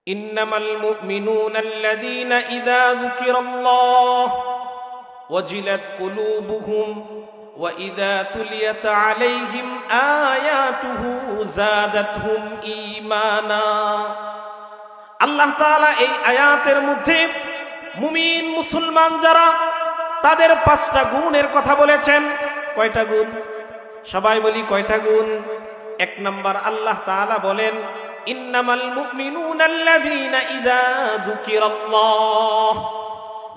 ইন্নামাল মুমিনুনা আল্লাযীনা ইযা যুকিরাল্লাহ ওয়াজিলাত কুলুবুহুম ওয়া ইযা তুলিয়াত আলাইহিম আয়াতুহু যাদাতহুম ঈমানা। আল্লাহ তাআলা এই আয়াতের মধ্যে মুমিন মুসলমান যারা তাদের 5টা গুণের কথা বলেছেন। কয়টা গুণ? সবাই বলি কয়টা গুণ? 1 নাম্বার আল্লাহ তাআলা বলেন ইন্নামাল মুমিনুনা আল্লাযীনা ইযা যুকিরাল্লাহ,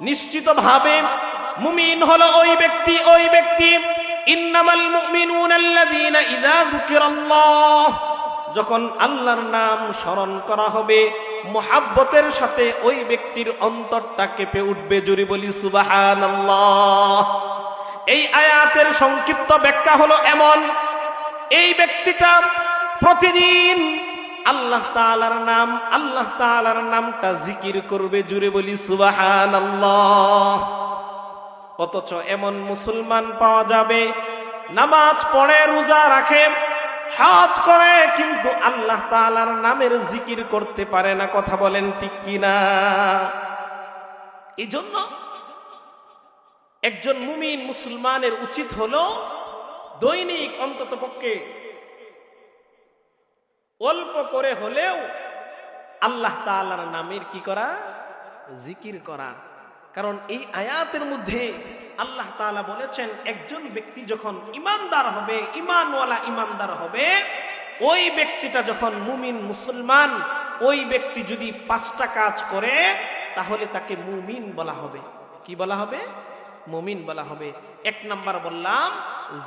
নিশ্চিতভাবে মুমিন হলো ওই ব্যক্তি ইন্নামাল মুমিনুনা আল্লাযীনা ইযা যুকিরাল্লাহ, যখন আল্লাহর নাম স্মরণ করা হবে মুহাব্বতের সাথে ওই ব্যক্তির অন্তরটা কেঁপে উঠবে। জোরে বলি সুবহানাল্লাহ। এই আয়াতের সংক্ষিপ্ত ব্যাখ্যা হলো এমন, এই ব্যক্তিটা প্রতিদিন আল্লাহ তাআলার নামটা জিকির করবে। জোরে বলি সুবহানাল্লাহ। অথচ এমন মুসলমান পাওয়া যাবে নামাজ পড়ে, রোজা রাখে, হজ করে, কিন্তু আল্লাহ তাআলার নামের জিকির করতে পারে না। কথা বলেন ঠিক কিনা? এই জন্য একজন মুমিন মুসলমানের উচিত হলো দৈনিক অন্ততপক্ষে অল্প করে হলেও আল্লাহ তাআলার নামের কি করা? জিকির করা। কারণ এই আয়াতের মধ্যে আল্লাহ তাআলা বলেছেন একজন ব্যক্তি যখন ইমানদার হবে, ইমানদার হবে, ওই ব্যক্তিটা যখন মুমিন মুসলমান, ওই ব্যক্তি যদি 5টা কাজ করে তাহলে তাকে মুমিন বলা হবে। কি বলা হবে? মুমিন বলা হবে। 1 নাম্বার বললাম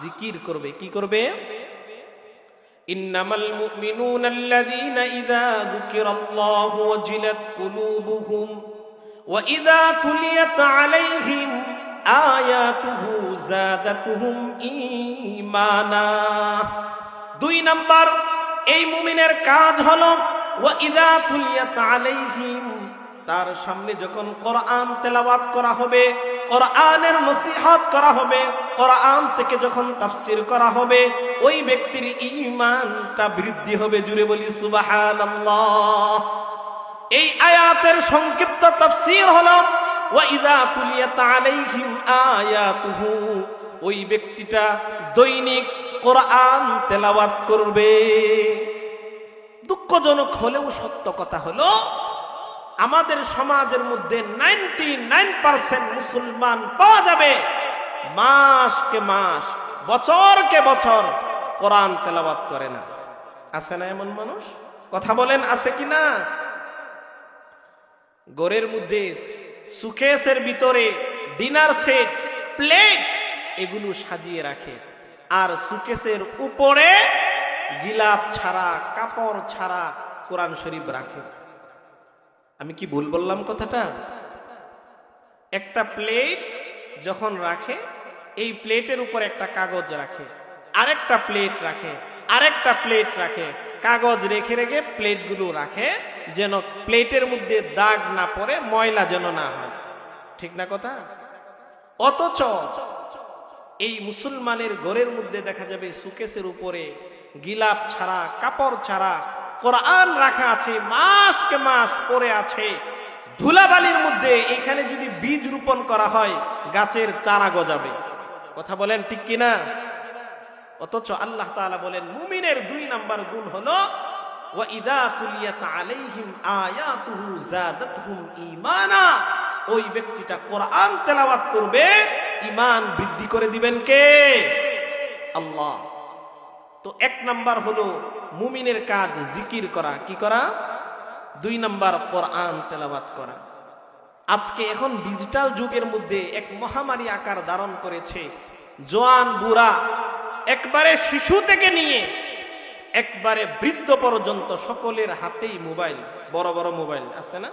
জিকির করবে। কি করবে? ইন্নামাল মুমিনুনা আল্লাযীনা ইযা যুকিরাল্লাহু ওয়াজিলাত কুলুবুহুম ওয়া ইযা তুলিয়াত আলাইহিম আয়াতুহু যাদাতুহুম ঈমানা। 2 নাম্বার এই মুমিনের কাজ হলো ওয়া ইযা তুলিয়াত আলাইহিম, তার সামনে যখন কোরআন তেলাওয়াত করা হবে, কোরআনের নসিহত করা হবে, কোরআন থেকে যখন তাফসীর করা হবে, ওই ব্যক্তির ঈমানটা বৃদ্ধি হবে। জুড়ে বলি সুবহানাল্লাহ। এই আয়াতের সংক্ষিপ্ত তাফসীর হলো ওয়া ইযা তুলিয়াত আলাইহিম আয়াতুহু, ওই ব্যক্তিটা দৈনিক কোরআন তেলাওয়াত করবে। দুঃখজনক হলেও সত্য কথা হলো আমাদের সমাজের মধ্যে 99% মুসলমান পাওয়া যাবে মাসকে মাস, বছরকে বছর কোরআন তেলাওয়াত করে না। আছে না এমন মানুষ? কথা বলেন আছে কি না? ঘরের মধ্যে সুকেসের ভিতরে ডিনার সেট, প্লেট এগুলো সাজিয়ে রাখে, আর সুকেসের উপরে গিলাপ ছাড়া, কাপড় ছাড়া কোরআন শরীফ রাখে। আমি কি ভুল বললাম কথাটা? একটা প্লেট যখন রাখে, এই প্লেটের উপর একটা কাগজ রাখে, আরেকটা প্লেট রাখে, আরেকটা প্লেট রাখে, কাগজ রেখে রেখে প্লেটগুলো রাখে যেন প্লেটের মধ্যে দাগ না পড়ে, ময়লা যেন না হয়। ঠিক না কথা? অথচ এই মুসলমানের ঘরের মধ্যে দেখা যাবে সুকেসের উপরে গিলাপ ছাড়া, কাপড় ছাড়া কোরআন রাখা আছে, মাসকে মাস পড়ে আছে ধুলাবালির মধ্যে। এখানে যদি বীজ রোপণ করা হয় গাছের চারা গজাবে। কথা বলেন ঠিক কিনা? অথচ আল্লাহ তাআলা বলেন মুমিনের 2 নাম্বার গুণ হলো ওয়া ইযা তুলিয়াত আলাইহিম আয়াতুহু যাদাতহুম ঈমানা, ওই ব্যক্তিটা কোরআন তেলাওয়াত করবে, ঈমান বৃদ্ধি করে দিবেন কে? আল্লাহ। তো 1 নাম্বার হলো মুমিনের কাজ জিকির করা। কি করা? 2 নাম্বার কোরআন তেলাওয়াত করা। আজকে এখন ডিজিটাল যুগের মধ্যে এক মহামারী আকার ধারণ করেছে। জওয়ান বুড়া, একবারে শিশু থেকে নিয়ে একবারে বৃদ্ধ পর্যন্ত সকলের হাতেই মোবাইল, বড় বড় মোবাইল। আছে না?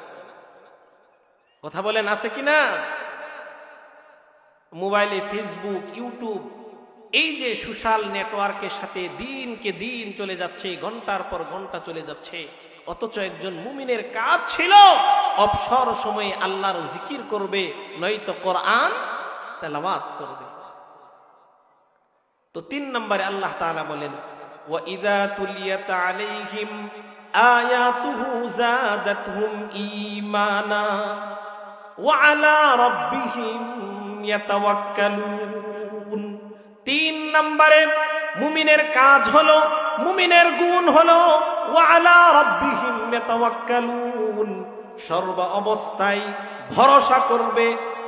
কথা বলেন আছে কিনা? মোবাইলে ফেসবুক, ইউটিউব, এই যে সোশ্যাল নেটওয়ার্কের সাথে দিনকে দিন চলে যাচ্ছে, ঘন্টার পর ঘন্টা চলে যাচ্ছে। অথচ একজন মুমিনের কাজ ছিল অবসর সময়ে আল্লাহর জিকির করবে, নয়তো কোরআন তেলাওয়াত করবে। তো 3 নম্বরে আল্লাহ তাআলা বলেন ওয়া ইযা তুলিয়াত আলাইহিম আয়াতুহু যাদাতহুম ঈমানা ওয়া আলা রাব্বিহিম ইয়াতাওয়াক্কালুন। 3 নম্বরে মুমিনের কাজ হলো, মুমিনের গুণ হলো ওয়া আলা রাব্বিহিম ইয়াতাওয়াক্কালুন, সর্ব অবস্থায় ভরসা করবে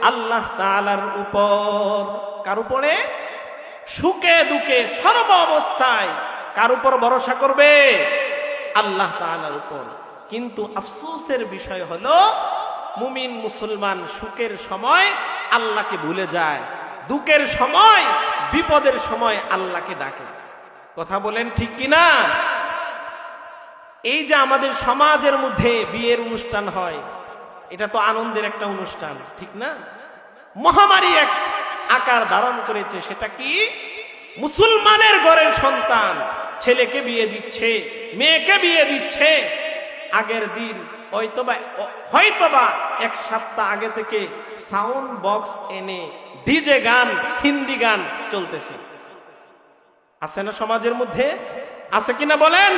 আল্লাহ তাআলার উপর। কার উপরে? সুখে দুঃখে সর্ব অবস্থায় কার উপর ভরসা করবে? আল্লাহ তাআলার উপর। কিন্তু আফসোসের বিষয় হলো মুমিন মুসলমান সুখের সময় আল্লাহকে ভুলে যায়, দুঃখের সময় বিপদের সময় আল্লাহকে ডাকে। কথা বলেন ঠিক কিনা? এই যে আমাদের সমাজের মধ্যে বিয়ের অনুষ্ঠান হয়, এটা তো আনন্দের একটা অনুষ্ঠান, ঠিক না? মহামারী এক আকার ধারণ করেছে। সেটা কি? মুসলমানের ঘরের সন্তান ছেলেকে বিয়ে দিচ্ছে, মেয়েকে বিয়ে দিচ্ছে। আগের দিন হয়তোবা 1 সপ্তাহ আগে থেকে সাউন্ড বক্স এনে ডিজে গান, হিন্দি গান চলতেছে। আছে না সমাজের মধ্যে? আছে কিনা বলেন?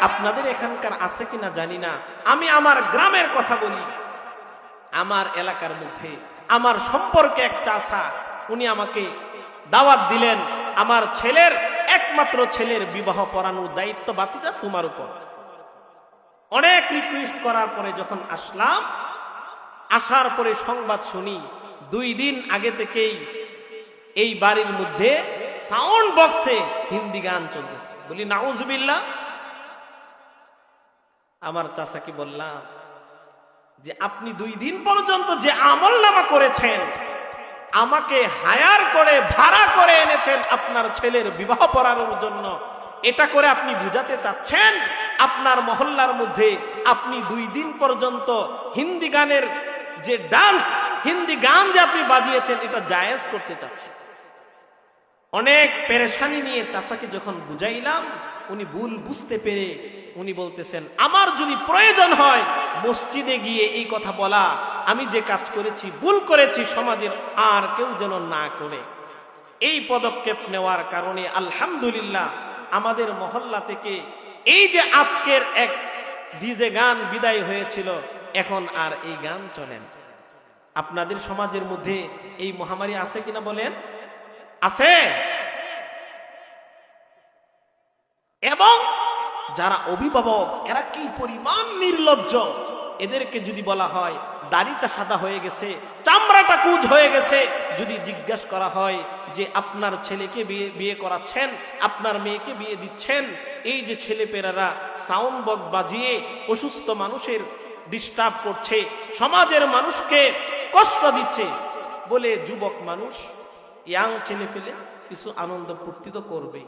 আপনাদের এখানকার আছে কিনা জানি না। আমি আমার গ্রামের কথা বলি। আমার এলাকার মধ্যে আমার সম্পর্কে একটা আশা, উনি আমাকে দাওয়াত দিলেন, আমার ছেলের একমাত্র ছেলের বিবাহ পড়ানোর দায়িত্ব বাতিজা তোমার উপর। অনেক রিকোয়েস্ট করার পরে যখন আসলাম, আসার পরে সংবাদ শুনি 2 দিন আগে থেকেই এই বাড়ির মধ্যে সাউন্ড বক্সে হিন্দি গান চলতেছে। বলি নাউজুবিল্লাহ। আমার চাচাকে বললাম যে আপনি 2 দিন পর্যন্ত যে আমলনামা করেছেন, আমাকে হায়ার করে ভাড়া করে এনেছেন আপনার ছেলের বিবাহ পড়ানোর জন্য, এটা করে আপনি বুঝাতে চাচ্ছেন আপনার মহল্লার মধ্যে আপনি 2 দিন পর্যন্ত হিন্দি গানের যে ডান্স, হিন্দি গান যে আপনি বাজিয়েছেন, এটা জায়েজ করতে চাচ্ছেন। অনেক পেরেশানি নিয়ে চাচাকে যখন বুঝাইলাম, উনি ভুল বুঝতে পেরে উনি বলতেছেন আমার যদি প্রয়োজন হয় মসজিদে গিয়ে এই কথা বলা, আমি যে কাজ করেছি ভুল করেছি, সমাজের আর কেউ যেন না করে। এই পদক্ষেপ নেওয়ার কারণে আলহামদুলিল্লাহ আমাদের মহল্লা থেকে এই যে আজকের এক ডিজে গান বিদায় হয়েছিল, এখন আর এই গান চলেন। আপনাদের সমাজের মধ্যে এই মহামারী আছে কিনা বলেন? আছে। এবং যারা অভিভাবক এরা কি পরিমাণ নির্লজ্জ, এদেরকে যদি বলা হয় দাড়িটা সাদা হয়ে গেছে, চামড়াটা কুঁজ হয়ে গেছে, যদি জিজ্ঞাসা করা হয় যে আপনার ছেলেকে বিয়ে করাচ্ছেন, আপনার মেয়েকে বিয়ে দিচ্ছেন, এই যে ছেলেপেলেরা সাউন্ড বক্স বাজিয়ে অসুস্থ মানুষের ডিস্টার্ব করছে, সমাজের মানুষকে কষ্ট দিচ্ছে বলে যুবক মানুষ, ইয়াং ছেলে ফেলে কিছু আনন্দ ফুর্তি তো করবে,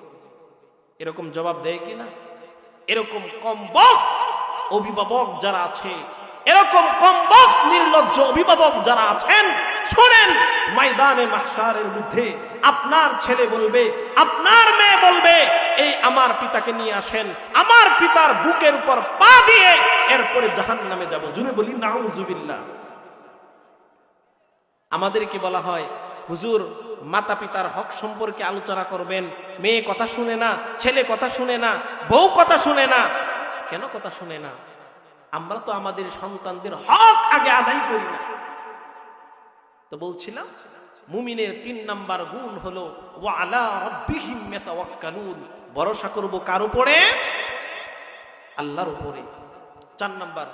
এরকম জবাব দেয় কিনা? এরকম কমবক অভিভাবক যারা আছে, এরকম কমবক নির্লজ্জ অভিভাবক যারা আছেন, শোনেন, ময়দানে মাহশারের মধ্যে আপনার ছেলে বলবে, আপনার মেয়ে বলবে, এই আমার পিতাকে নিয়ে আসেন, আমার পিতার বুকের উপর পা দিয়ে এরপরে জাহান্নামে যাব। জুড়ে বলি নাউজুবিল্লাহ। আমাদেরকে বলা হয় হুজুর মাতা পিতার হক সম্পর্কে আলোচনা করবেন, মেয়ে কথা শুনে না, ছেলে কথা শুনে না, বউ কথা শুনে না। কেন কথা শুনে না? আমরা তো আমাদের সন্তানদের হক আগে আদায় করি না। তো বলছিলাম মুমিনের 3 নাম্বার গুণ হলো ওয়া আলা রাব্বিহিম ইয়াতাওয়াক্কালুন, ভরসা করব কার উপরে? আল্লাহর উপরে। 4 নাম্বার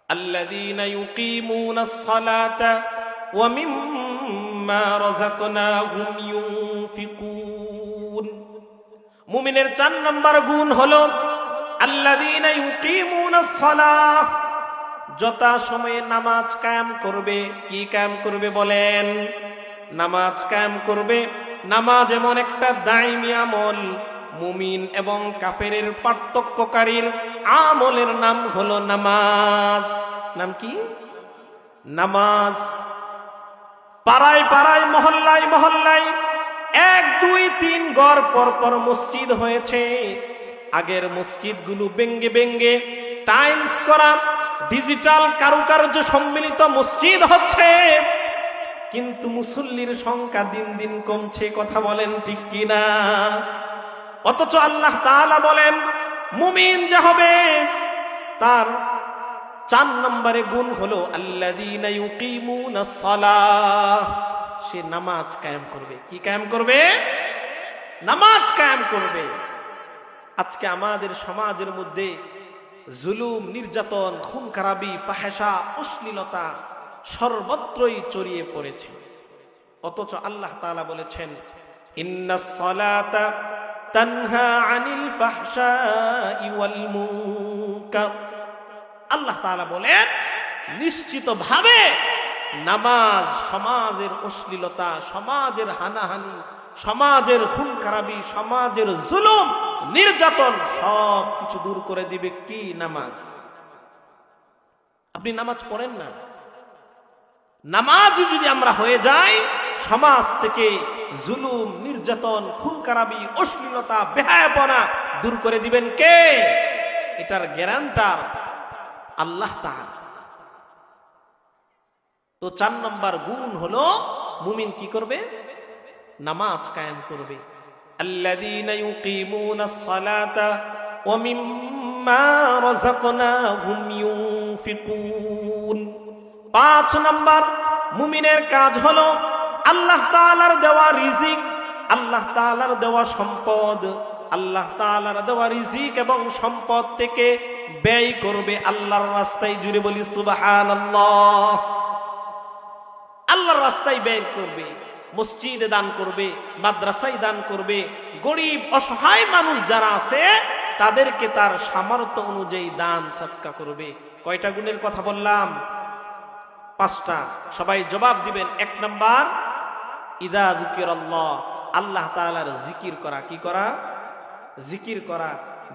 আল্লাযীনা ইউকিমুনাস সালাতা ওয়া মিম্মা রাযাকনাহুম ইউনফিকুন। মুমিনের 4 নাম্বার গুণ হলো আল্লাযীনা ইউকিমুনাস সালাহ, যথা সময়ে নামাজ কায়েম করবে। কি কায়েম করবে বলেন? নামাজ কায়েম করবে। নামাজ এমন একটা দাইমি আমল, মুমিন এবং কাফেরের পার্থক্যকারীর আমলের নাম হলো নামাজ। নাম কি? নামাজ। পাড়ায় পাড়ায়, মহল্লায় মহল্লায় 1, 2, 3 ঘর পর পর মসজিদ হয়েছে। আগের মসজিদগুলো বেঙ্গে বেঙ্গে টাইলস করা, ডিজিটাল কারুকার্য সম্মিলিত মসজিদ হচ্ছে, কিন্তু মুসল্লির সংখ্যা দিন দিন কমছে। কথা বলেন ঠিক কিনা? অথচ আল্লাহ তাআলা বলেন মুমিন যে হবে তার 4 নম্বরে গুণ হলো আল্লাযীনা ইউকিমুনাস সালাহ, সে নামাজ কায়েম করবে। কি কায়েম করবে? নামাজ কায়েম করবে। আজকে আমাদের সমাজের মধ্যে জুলুম, নির্যাতন, খুন খারাবি, ফাহেসা, অশ্লীলতা সর্বত্রই ছড়িয়ে পড়েছে। অথচ আল্লাহ তাআলা বলেছেন ইন্নাস সালাতা তানহা আনিল ফাহশাই ওয়াল মুনকার। আল্লাহ তাআলা বলেন নিশ্চিতভাবে নামাজ সমাজের অশ্লীলতা, সমাজের হানাহানি, সমাজের খুন খারাবি, সমাজের জুলুম, নির্যাতন সব কিছু দূর করে দিবে। কি? নামাজ। আপনি নামাজ পড়েন না, নামাজই যদি আমরা হয়ে যাই, সমাজ থেকে জুলুম, নির্যাতন, খুন খারাবি, অশ্লীলতা, বেহায়াপনা দূর করে দিবেন কে? এটার গ্যারান্টার আল্লাহ তাআলা। তো 4 নম্বর গুণ হলো মুমিন কি করবে? নামাজ কায়েম করবে। আল্লাযীনা ইউকিমুনাস সালাতা ওয়া মিম্মা রাযাকনাহুম ইউনফিকুন। 5 নম্বর মুমিনের কাজ হলো আল্লাহ তাআলার দেওয়া রিজিক, আল্লাহ তাআলার দেওয়া সম্পদ, আল্লাহ তাআলার দেওয়া রিজিক এবং সম্পদ থেকে ব্যয় করবে আল্লাহর রাস্তায়। জুড়ে বলি সুবহানাল্লাহ। আল্লাহর রাস্তায় ব্যয় করবে, মসজিদে দান করবে, মাদ্রাসায় দান করবে, গরিব অসহায় মানুষ যারা আছে তাদেরকে তার সামর্থ্য অনুযায়ী দান সদকা করবে। কয়টা গুণের কথা বললাম? 5টা। সবাই জবাব দিবেন। 1 নাম্বার ইদা যুকিরাল্লাহ, আল্লাহ তাআলার জিকির করা। কি করা? জিকির করা।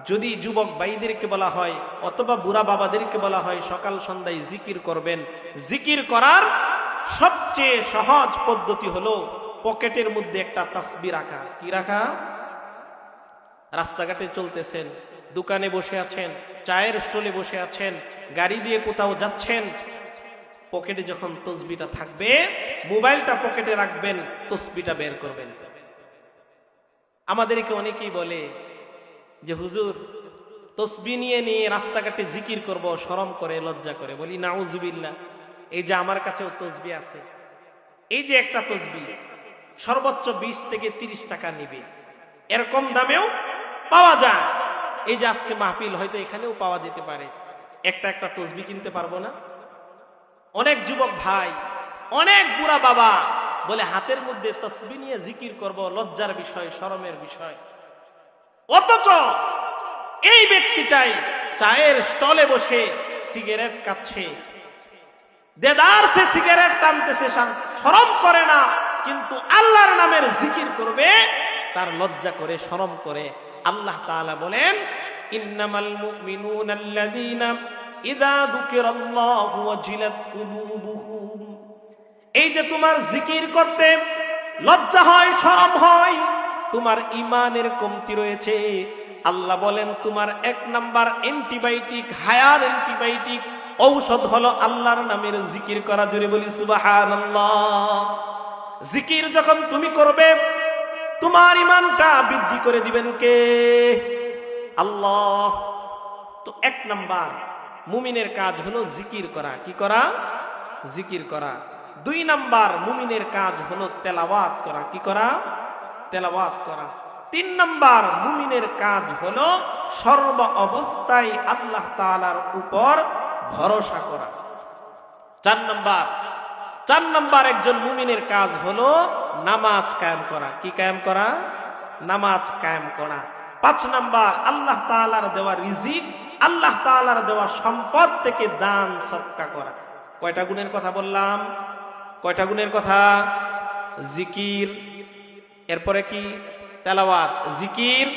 যদি যুবক ভাইদেরকে বলা হয় অথবা বুড়া বাবাদেরকে বলা হয় সকাল সন্ধ্যায় জিকির করবেন, জিকির করার সবচেয়ে সহজ পদ্ধতি হলো পকেটের মধ্যে একটা তাসবিহ রাখা। কি রাখা? রাস্তাঘাটে চলতেছেন, দোকানে বসে আছেন, চায়ের স্টলে বসে আছেন, গাড়ি দিয়ে কোথাও যাচ্ছেন, পকেটে যখন তসবিহটা থাকবে, মোবাইলটা পকেটে রাখবেন, তসবিহটা বের করবেন। আমাদেরকে অনেকেই বলে যে হুজুর তসবিহ নিয়ে রাস্তাঘাটে জিকির করব, শরম করে, লজ্জা করে। বলি নাউজুবিল্লাহ। এই যে আমার কাছেও তসবিহ আছে, এই যে একটা তসবিহ সর্বোচ্চ 20 থেকে 30 টাকা নিবে, এরকম দামেও পাওয়া যায়। এই যে আজকে মাহফিল হয়তো এখানেও পাওয়া যেতে পারে, একটা তসবিহ কিনতে পারবো না? অনেক যুবক ভাই, অনেক বুড়া বাবা বলে হাতের মধ্যে তসবিহ নিয়ে জিকির করব, লজ্জার বিষয়, শরমের বিষয়। অথচ এই ব্যক্তিটাই চায়ের স্টলে বসে সিগারেট খাচ্ছে, দেদার সে সিগারেট টানতেছে, শরম করে না, কিন্তু আল্লাহর নামের জিকির করবে, তার লজ্জা করে, শরম করে। আল্লাহ তাআলা বলেন ইন্নামাল মুমিনুনাল্লাযীনা ইযা যুকিরাল্লাহু ওয়াজিলাত কুলুবুহুম। এই যে তোমার জিকির করতে লজ্জা হয়, শরম হয়, তোমার ঈমানের কমতি রয়েছে। আল্লাহ বলেন তোমার 1 নাম্বার অ্যান্টিবায়োটিক, হায়ার অ্যান্টিবায়োটিক ঔষধ হলো আল্লাহর নামের জিকির করা। জোরে বলি সুবহানাল্লাহ। জিকির যখন তুমি করবে, তোমার ঈমানটা বৃদ্ধি করে দিবেন কে? আল্লাহ। তো 1 নাম্বার মুমিনের কাজ হলো জিকির করা। কি করা? জিকির করা। 2 নাম্বার মুমিনের কাজ হলো তেলাওয়াত করা। কি করা? তেলাওয়াত করা। 3 নাম্বার মুমিনের কাজ হলো সর্ব অবস্থায় আল্লাহ তাআলার উপর ভরসা করা। 4 নাম্বার একজন মুমিনের কাজ হলো নামাজ কায়েম করা। কি কায়েম করা? নামাজ কায়েম করা। 5 নাম্বার আল্লাহ তাআলার দেওয়া রিজিক, আল্লাহ তাআলার দেওয়া সম্পদ থেকে দান সদকা করা। কয়টা গুণের কথা বললাম? কয়টা গুণের কথা? জিকির, এরপরে কি? তেলাওয়াত। জিকির,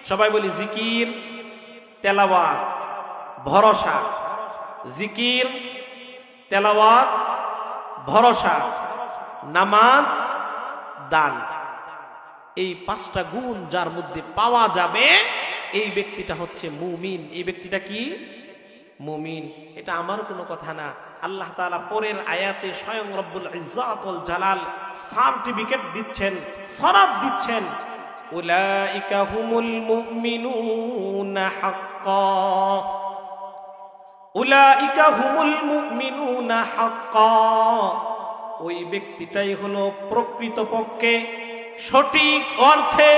সবাই বলি জিকির, তেলাওয়াত, ভরসা। জিকির, তেলাওয়াত, ভরসা, নামাজ, দান। এই 5টা গুণ যার মধ্যে পাওয়া যাবে, এই ব্যক্তিটা হচ্ছে মুমিন। এই ব্যক্তিটা কি? মুমিন। এটা আমার কোনো কথা না, আল্লাহ তাআলা পরের আয়াতে স্বয়ং রব্বুল ইজ্জাত ওয়াল জালাল সার্টিফিকেট দিচ্ছেন, সনদ দিচ্ছেন। উলাইকা হুমুল মুমিনুনা হাক্কা, উলাইকা হুমুল মুমিনুনা হাক্কা। ওই ব্যক্তিটাই হলো প্রকৃতপক্ষে সঠিক অর্থে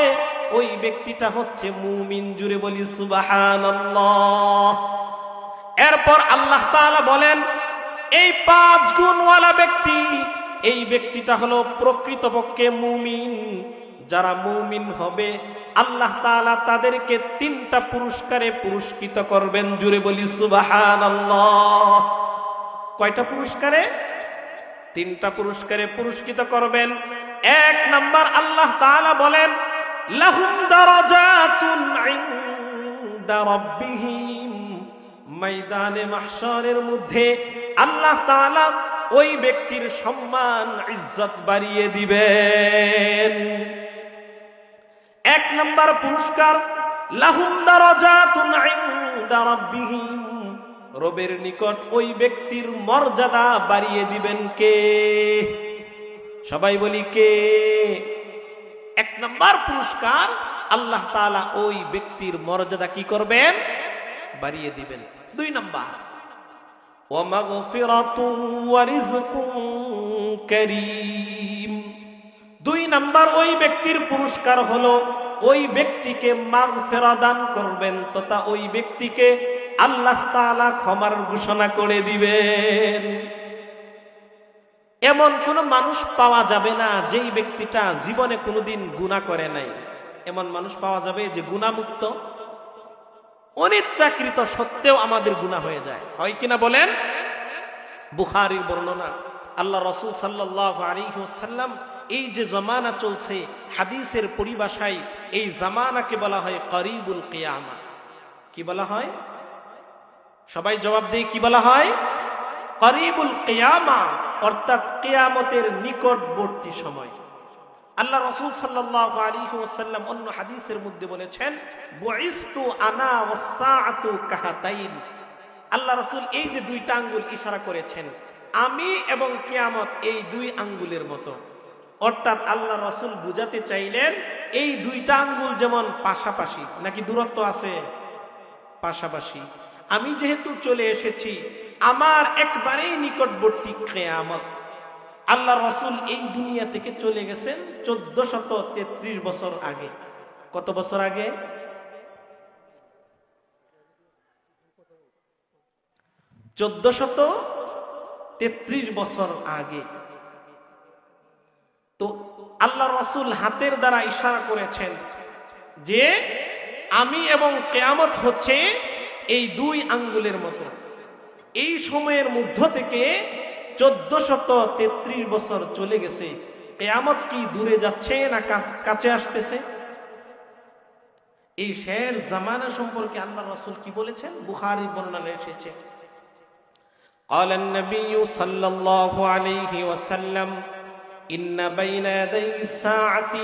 ওই ব্যক্তিটা হচ্ছে মুমিন। জুড়ে বলি সুবহানাল্লাহ। এরপর আল্লাহ তাআলা বলেন এই 5 গুণওয়ালা ব্যক্তি, এই ব্যক্তিটা হলো প্রকৃতপক্ষে মুমিন। যারা মুমিন হবে আল্লাহ তাআলা তাদেরকে 3টা পুরস্কারে পুরস্কৃত করবেন। জুড়ে বলি সুবহানাল্লাহ। কয়টা পুরস্কারে? 3টা পুরস্কারে পুরস্কৃত করবেন। 1 নাম্বার আল্লাহ তাআলা বলেন লাহুম দারাজাতুন ইনদা রাব্বিহিম, ময়দানে মাহশারের মধ্যে আল্লাহ তাআলা ওই ব্যক্তির সম্মান ইজ্জত বাড়িয়ে দিবেন। 1 নাম্বার পুরস্কার লাহুম দারাজাতুন ইনদা রাব্বিহিম, রবের নিকট ওই ব্যক্তির মর্যাদা বাড়িয়ে দিবেন কে? সবাই বলি কে? 1 নাম্বার পুরস্কার আল্লাহ তাআলা ওই ব্যক্তির মর্যাদা কি করবেন? বাড়িয়ে দিবেন। 2 নাম্বার ওয়া মাগফিরাতুন ওয়া রিজকুন কারীম। 2 নাম্বার ওই ব্যক্তির পুরস্কার হলো ওই ব্যক্তিকে মাগফিরাত দান করবেন তথা ওই ব্যক্তিকে আল্লাহ তাআলা ক্ষমার ঘোষণা করে দিবেন। এমন কোন মানুষ পাওয়া যাবে না যেই ব্যক্তিটা জীবনে কোনোদিন গুনাহ করে নাই। এমন মানুষ পাওয়া যাবে যে গুনাহমুক্ত, অনিচ্ছাকৃত সত্ত্বেও আমাদের গুনাহ হয়ে যায়, হয় কিনা বলেন? বুখারীর বর্ণনা, আল্লাহ রাসূল সাল্লাল্লাহু আলাইহি ওয়াসাল্লাম এই যে জামানা চলছে, হাদিসের পরিভাষায় এই জামানাকে বলা হয় করিবুল কিয়ামা। কি বলা হয়? সবাই জবাব দিয়ে কি বলা হয়? করিবুল কিয়ামা, অর্থাৎ কিয়ামতের নিকটবর্তী সময়। আল্লাহ রাসূল সাল্লাল্লাহু আলাইহি ওয়াসাল্লাম অন্য হাদিসের মধ্যে বলেছেন বুইসতু আনা ওয়াস সাআতু কাহাতাইন। আল্লাহ রাসূল এই যে 2টা আঙ্গুল ইশারা করেছেন, আমি এবং কিয়ামত এই 2 আঙ্গুলের মতো। অর্থাৎ আল্লাহ রাসূল বুঝাতে চাইলেন এই 2টা আঙ্গুল যেমন পাশাপাশি, নাকি দূরত্ব আছে? পাশাপাশি। আমি যেহেতু চলে এসেছি, আমার একবারেই নিকটবর্তী কিয়ামত। আল্লাহ রাসূল এই দুনিয়া থেকে চলে গেছেন 1433 বছর আগে। কত বছর আগে? 1433 বছর আগে। তো আল্লাহ রাসূল হাতের দ্বারা ইশারা করেছেন যে আমি এবং কিয়ামত হচ্ছে এই 2 আঙ্গুলের মতো। এই সময়ের মধ্য থেকে 1433 বছর চলে গেছে। কিয়ামত কি দূরে যাচ্ছে না কাছে আসতেছে? এই শেষ জামানা সম্পর্কে আল্লাহ রাসূল কি বলেছেন? বুখারী বর্ণনায় এসেছে, قال النبي صلى الله عليه وسلم إن بين يدي الساعة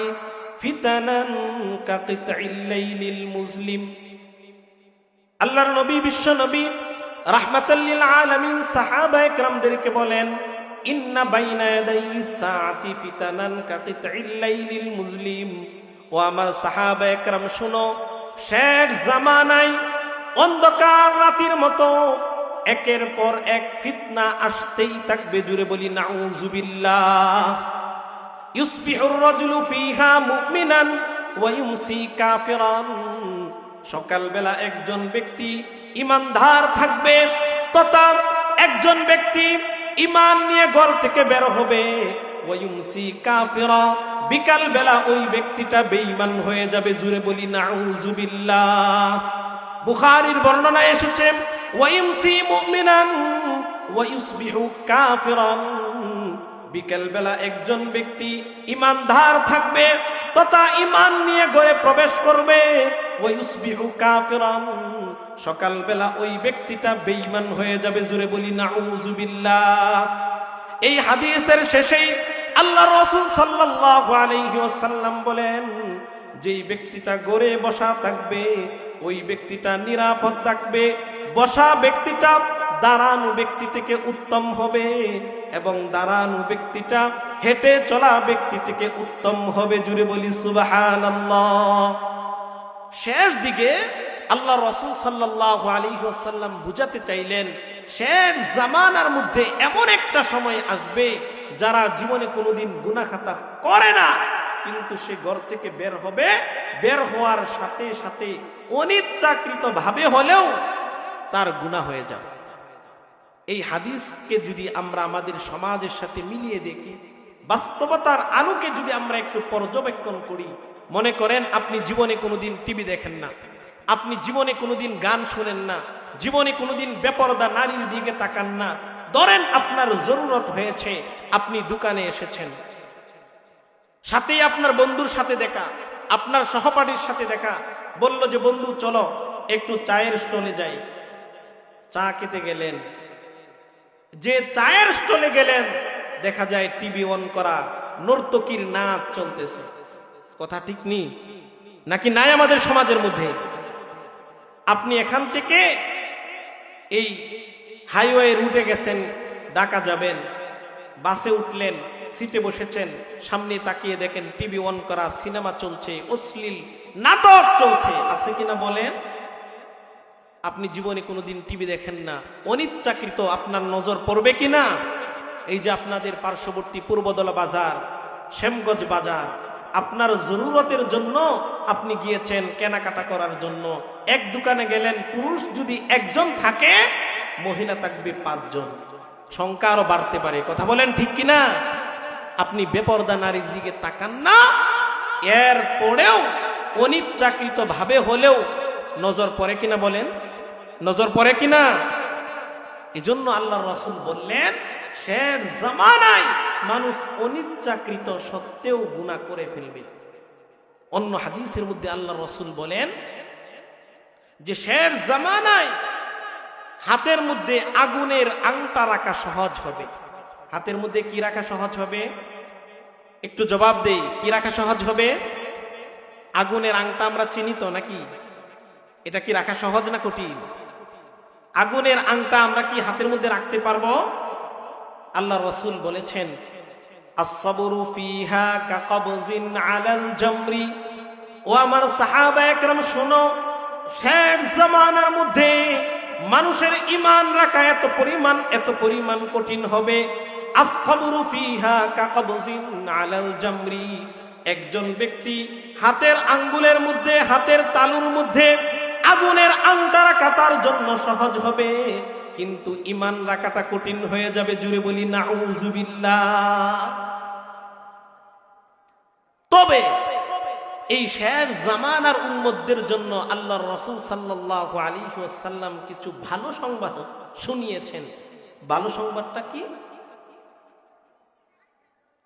فتنا كقطع الليل المظلم। আল্লাহর নবী বিশ্ব নবী রাহমাতাল লিল আলামিন সাহাবায়ে কেরামদেরকে বলেন ইন্না বাইনা ইয়াদাইস সাআতি ফিতানান কাকিতাইল লাইলিল মুজলিম। ও আমার সাহাবায়ে কেরাম শুনো, শেষ জামানায় অন্ধকার রাতের মতো একের পর এক ফিতনা আসতেই থাকবে। জুড়ে বলি নাউযুবিল্লাহ। ইউসবিহুর রাজুলু ফিহা মুমিনান ওয়া ইউমসি কাফিরান। সকালবেলা একজন ব্যক্তি ইমানদার থাকবে তথা একজন ব্যক্তি ঈমান নিয়ে ঘর থেকে বের হবে। ওয়া ইউমসি কাফিরা, বিকাল বেলা ওই ব্যক্তিটা বেঈমান হয়ে যাবে। জুড়ে বলি নাউযুবিল্লাহ। বুখারীর বর্ণনায় এসেছে ওয়া ইউমসি মুমিনান ওয়া ইউসবিহু কাফিরান। বিকাল বেলা একজন ব্যক্তি ইমানদার থাকবে তথা ঈমান নিয়ে ঘরে প্রবেশ করবে। ওয়া ইউসবিহু কাফিরান, সকাল বেলা ওই ব্যক্তিটা বেঈমান হয়ে যাবে। জুরে বলি নাউযুবিল্লাহ। এই হাদিসের শেষেই আল্লাহ রাসূল সাল্লাল্লাহু আলাইহি ওয়াসাল্লাম বলেন যেই ব্যক্তিটা ঘরে বসা থাকবে ওই ব্যক্তিটা নিরাপদ থাকবে, বসা ব্যক্তিটা দাঁড়ানো ব্যক্তি থেকে উত্তম হবে, এবং দাঁড়ানো ব্যক্তিটা হেঁটে চলা ব্যক্তি থেকে উত্তম হবে। জুড়ে বলি সুবহানাল্লাহ। শেষ দিকে আল্লাহ রাসূল সাল্লাল্লাহু আলাইহি ওয়াসাল্লাম বুঝাতে চাইলেন, শেষ জামানার মধ্যে এমন একটা সময় আসবে যারা জীবনে কোনোদিন গুনাহ খাতা করে না, কিন্তু সে ঘর থেকে বের হবে, বের হওয়ার সাথে সাথে অনিচ্ছাকৃত ভাবে হলেও তার গুনাহ হয়ে যাবে। এই হাদিসকে যদি আমরা আমাদের সমাজের সাথে মিলিয়ে দেখি, বাস্তবতার আলোকে যদি আমরা একটু পর্যবেক্ষণ করি, মনে করেন আপনি জীবনে কোনোদিন টিভি দেখেন না, আপনি জীবনে কোনোদিন গান শোনেন না, জীবনে কোনোদিন বেপরদা নারীর দিকে তাকান না। ধরেন আপনার জরুরত হয়েছে, আপনি দোকানে এসেছেন, সাথেই আপনার বন্ধুর সাথে দেখা, আপনার সহপাঠীর সাথে দেখা, বলল যে বন্ধু চলো একটু চায়ের স্টলে যাই। চা খেতে গেলেন, যে চায়ের স্টলে গেলেন দেখা যায় টিভি অন করা, নর্তকীর নাচ চলতেছে। কথা ঠিক নেই নাকি নাই আমাদের সমাজের মধ্যে? আপনি এখান থেকে এই হাইওয়ে রুটে গেছেন, ঢাকা যাবেন, বাসে উঠলেন, সিটে বসেছেন, সামনে তাকিয়ে দেখেন টিভি অন করা, সিনেমা চলছে, অশ্লীল নাটক চলছে। আছে কিনা বলেন? আপনি জীবনে কোনোদিন টিভি দেখেন না, অনিচ্ছাকৃত আপনার নজর পড়বে কিনা? এই যে আপনাদের পার্শ্ববর্তী পূর্বদলা বাজার, শ্যামগঞ্জ বাজার, আপনার জরুরতের জন্য আপনি গিয়েছেন কেনাকাটা করার জন্য। এক দোকানে গেলেন, পুরুষ যদি একজন থাকে, মহিলা থাকবে ৫ জন, সংখ্যা আরো বাড়তে পারে। কথা বলেন ঠিক কিনা? আপনি বেপরদা নারীর দিকে তাকান না, এর পরেও অনিচ্ছাকৃত ভাবে হলেও নজর পড়ে কিনা বলেন? নজর পড়ে কিনা? এজন্য আল্লাহর রাসূল বললেন, শেষ জামানায় মানুষ অনিচ্ছাকৃত সত্ত্বেও গুনাহ করে ফেলবে। অন্য হাদিসের মধ্যে আল্লাহর রাসূল বলেন যে শেষ জামানায় হাতের মধ্যে আগুনের আংটা রাখা সহজ হবে। হাতের মধ্যে কি রাখা সহজ হবে? একটু জবাব দেই, কি রাখা সহজ হবে? আগুনের আংটা আমরা চিনি তো নাকি? এটা কি রাখা সহজ না কঠিন? আগুনের আংটা আমরা কি হাতের মধ্যে রাখতে পারবো? আল্লাহ রাসূল বলেছেন, আস-সাবরু ফিহা কাকবজিন আলাল জামরি। ও আমার সাহাবায়ে কেরাম শোনো, শেষ জামানার মধ্যে মানুষের ঈমান রাখা এত পরিমাণ কঠিন হবে। আস-সাবরু ফিহা কাকবজিন আলাল জামরি। একজন ব্যক্তি হাতের আঙ্গুলের মধ্যে, হাতের তালুর মধ্যে আগুনের আংটা রাখা তার জন্য সহজ হবে, কিন্তু ঈমান রাখাটা কঠিন হয়ে যাবে। জুড়ে বলি নাউযুবিল্লাহ। তবে এই শেষ জামানার উম্মতদের জন্য আল্লাহর রাসূল সাল্লাল্লাহু আলাইহি ওয়াসাল্লাম কিছু ভালো সংবাদ শুনিয়েছেন। ভালো সংবাদটা কি?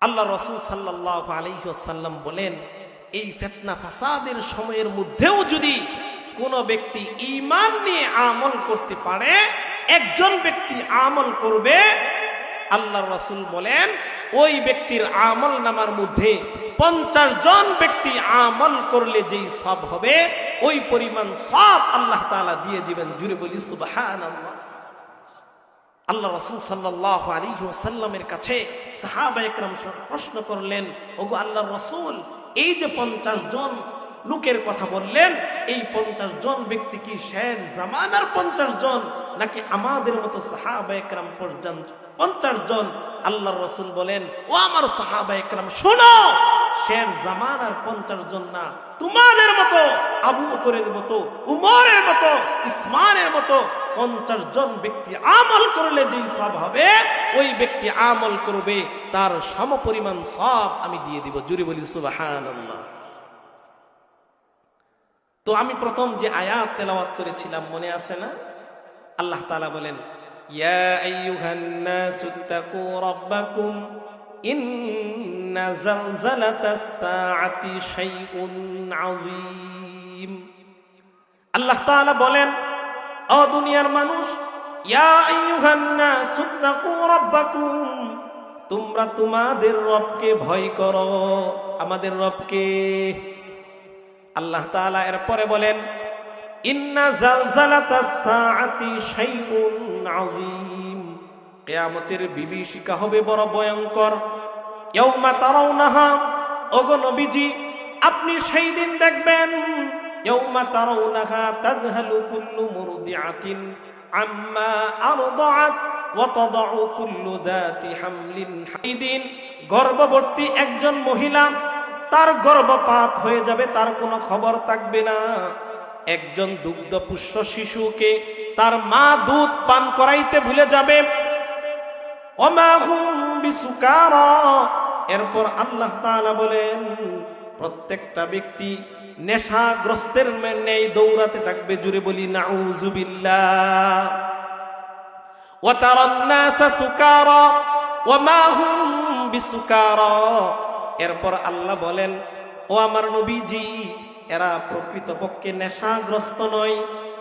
আল্লাহর রাসূল সাল্লাল্লাহু আলাইহি ওয়াসাল্লাম বলেন, এই ফিতনা ফাসাদের সময়ের মধ্যেও যদি কোন ব্যক্তি ঈমান নিয়ে আমল করতে পারে, একজন ব্যক্তি আমল করবে, আল্লাহর রাসূল বলেন ওই ব্যক্তির আমল নামার মধ্যে 50 জন ব্যক্তি আমল করলে যেই সওয়াব হবে, ওই পরিমাণ সওয়াব আল্লাহ তাআলা দিয়ে দিবেন। জুড়ে বলি সুবহানাল্লাহ। আল্লাহ রাসূল সাল্লাল্লাহু আলাইহি ওয়াসাল্লামের কাছে সাহাবায়ে কেরাম প্রশ্ন করলেন, ওগো আল্লাহর রাসূল, এই যে 50 জন লোকের কথা বললেন, এই 50 জন ব্যক্তি কি শেষ জামানার 50 জন নাকি আমাদের মতো সাহাবায়ে কেরাম পর্যন্ত 50 জন? আল্লাহর রাসূল বলেন, ও আমার সাহাবায়ে কেরাম শোনো, শেষ জামানার 50 জন না, তোমাদের মতো, আবু বকরের মতো, উমরের মতো, উসমানের মতো 50 জন ব্যক্তি আমল করলে যেই সওয়াব হবে, ওই ব্যক্তি আমল করবে, তার সমপরিমাণ সওয়াব আমি দিয়ে দিব। জুড়ে বলি সুবহানাল্লাহ। তো আমি প্রথম যে আয়াত তেলাওয়াত করেছিলাম মনে আছে না? আল্লাহ তাআলা বলেন, ইয়া আইয়ুহান নাসুত্তাকু রাব্বাকুম ইন্না যালজালাতাস সাআতি শাইউন আযীম। আল্লাহ তাআলা বলেন, ও দুনিয়ার মানুষ, ইয়া আইয়ুহান নাসুত্তাকু রাব্বাকুম, তোমরা তোমাদের রবকে ভয় করো। আমাদের রবকে। আল্লাহ তাআলা এরপরে বলেন, ইন্না জালজালাতাস সাআতি শাইউন আযীম, কিয়ামতের বিভীষিকা হবে বড় ভয়ঙ্কর। ইয়াউমা তারাউনাহা, ওগো নবীজি আপনি সেই দিন দেখবেন, ইয়াউমা তারাউনাহা তাযহালু কুল্লু মুরদিআতিন আম্মা আরদাআত ওয়া তাদাউ কুল্লু যাতি হামলিন হাইদিন, গর্ভবতী একজন মহিলা তার গর্ভপাত হয়ে যাবে, তার কোনো খবর থাকবে না। একজন দুগ্ধপুষ্য শিশুকে তার মা দুধ পান করাইতে ভুলে যাবে। ওমা হুম বিসুকারা, এরপর আল্লাহ তাআলা বলেন প্রত্যেকটা ব্যক্তি নেশাগ্রস্তের ন্যায় দৌড়াতে থাকবে। জুড়ে বলি নাউযুবিল্লাহ। ওয়া তারান নাসা সুকারা ওমা হুম বিসুকারা, এরপর আল্লাহ বলেন ও আমার নবীজি এরা প্রকৃতপক্ষে নেশাগ্রস্ত নয়,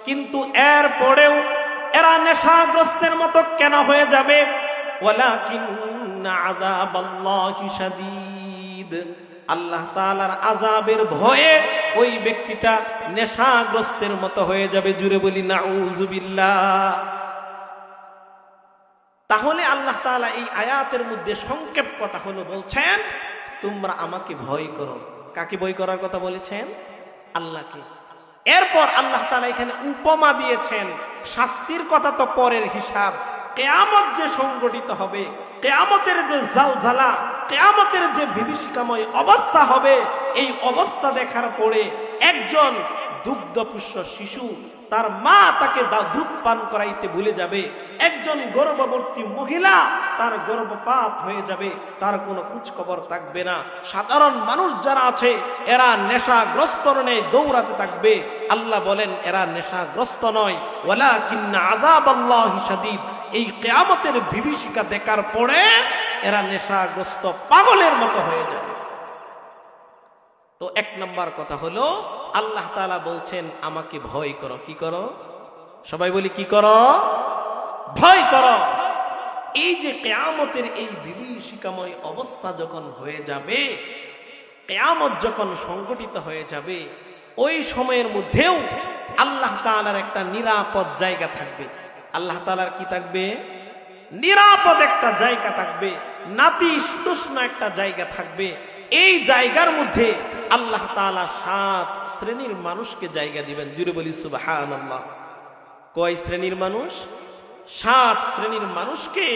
কিন্তু এরপরেও এরা নেশাগ্রস্তের মতো কেন হয়ে যাবে? ওয়ালাকিন্না আযাবাল্লাহি শাদীদ, আল্লাহ তাআলার আযাবের ভয়ে ওই ব্যক্তিটা নেশাগ্রস্তের মতো হয়ে যাবে। জুড়ে বলি নাউযুবিল্লাহ। তাহলে আল্লাহ তাআলা এই আয়াতের মধ্যে সংক্ষেপ কথা হলো বলছেন তোমরা আমাকে ভয় করো। কাকে ভয় করার কথা বলেছেন? আল্লাহকে। এরপর আল্লাহ তাআলা এখানে উপমা দিয়েছেন, শাস্তির কথা তো পরের হিসাব, কিয়ামত যে সংগঠিত হবে, কিয়ামতের যে জালজালা, কিয়ামতের যে বিভীষিকাময় অবস্থা হবে, এই অবস্থা দেখার পরে একজন দুগ্ধপুষ্য শিশু তার মা তাকে দুধ পান করাইতে ভুলে যাবে, একজন গর্ভবতী মহিলা তার গর্ভপাত হয়ে যাবে, তার কোনো খোঁজ খবর থাকবে না। সাধারণ মানুষ যারা আছে এরা নেশাগ্রস্ত নেই দৌড়াতে থাকবে। আল্লাহ বলেন এরা নেশাগ্রস্ত নয়, ওয়ালাকিন্না আযাবাল্লাহি শাদীদ, এই কিয়ামতের বিভীষিকা দেখার পরে এরা নেশাগ্রস্ত পাগলের মতো হয়ে যাবে। তো এক নম্বর কথা হলো আল্লাহ তাআলা বলছেন আমাকে ভয় করো। কি করো? সবাই বলি কি করো? ভয় করো। এই যে কিয়ামতের এই বিভীষিকাময় অবস্থা যখন হয়ে যাবে, কিয়ামত যখন সংগঠিত হয়ে যাবে, ওই সময়ের মধ্যেও আল্লাহ তাআলার একটা নিরাপদ জায়গা থাকবে। আল্লাহ তাআলার কি থাকবে? নিরাপদ একটা জায়গা থাকবে, নাতিশীতোষ্ণ একটা জায়গা থাকবে। এই জায়গার মধ্যে আল্লাহ তাআলা 7 শ্রেণীর মানুষকে জায়গা দিবেন। জুড়ে বলি সুবহানাল্লাহ। কয় শ্রেণীর মানুষ? 7 শ্রেণীর মানুষকে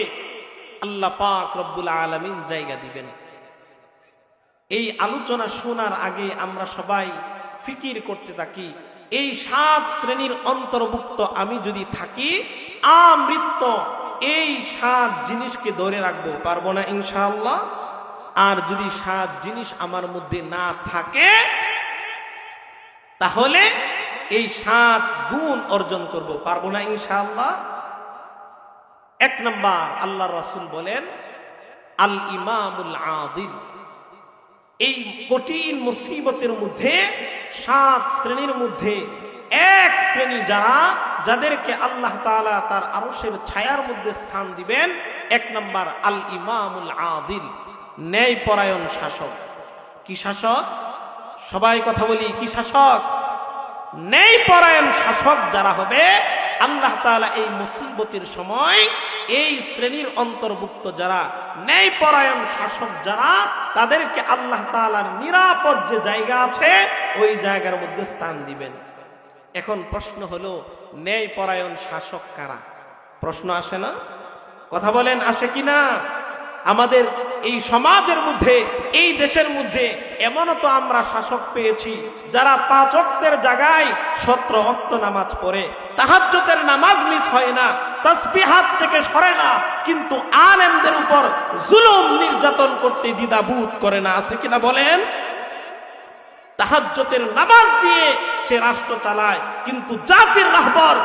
আল্লাহ পাক রব্বুল আলামিন জায়গা দিবেন। এই আলোচনা শোনার আগে আমরা সবাই ফিকির করতে থাকি, এই 7 শ্রেণীর অন্তর্ভুক্ত আমি যদি থাকি, আমৃত্যু এই 7 জিনিসকে ধরে রাখবো, পারবো না ইনশাআল্লাহ। আর যদি 7 জিনিস আমার মধ্যে না থাকে তাহলে এই 7 গুণ অর্জন করব, পারবো না ইনশাআল্লাহ। 1 নাম্বার আল্লাহর রাসূল বলেন আল ইমামুল আদিল। এই কঠিন মুসিবতের মধ্যে 7 শ্রেণীর মধ্যে এক শ্রেণী যাদেরকে আল্লাহ তাআলা তার আরশের ছায়ার মধ্যে স্থান দিবেন, 1 নাম্বার আল ইমামুল আদিল, ন্যায়পরায়ণ শাসক। কি শাসক? সবাই কথা বলি, কি শাসক? ন্যায়পরায়ণ শাসক যারা হবে, আল্লাহ তাআলা এই মুসিবতের সময় এই শ্রেণীর অন্তর্ভুক্ত যারা ন্যায়পরায়ণ শাসক যারা, তাদেরকে আল্লাহ তাআলার নিরাপদ যে জায়গা আছে ওই জায়গার মধ্যে স্থান দিবেন। এখন প্রশ্ন হলো ন্যায়পরায়ণ শাসক কারা? প্রশ্ন আসে না? কথা বলেন, আসে কিনা? আমাদের এই সমাজের মধ্যে, এই দেশের মধ্যে এমনও তো আমরা শাসক পেয়েছি যারা 5 ওয়াক্তের জায়গায় 17 ওয়াক্ত নামাজ পড়ে, তাহাজ্জুদের নামাজ মিস হয় না, তাসবিহাত থেকে সরে না, কিন্তু আলেমদের উপর জুলুম নির্যাতন করতে দ্বিধাবোধ করে না। আছে কিনা বলেন? তাহাজ্জুদের নামাজ দিয়ে সে রাষ্ট্র চালায়, কিন্তু জাতির রাহবার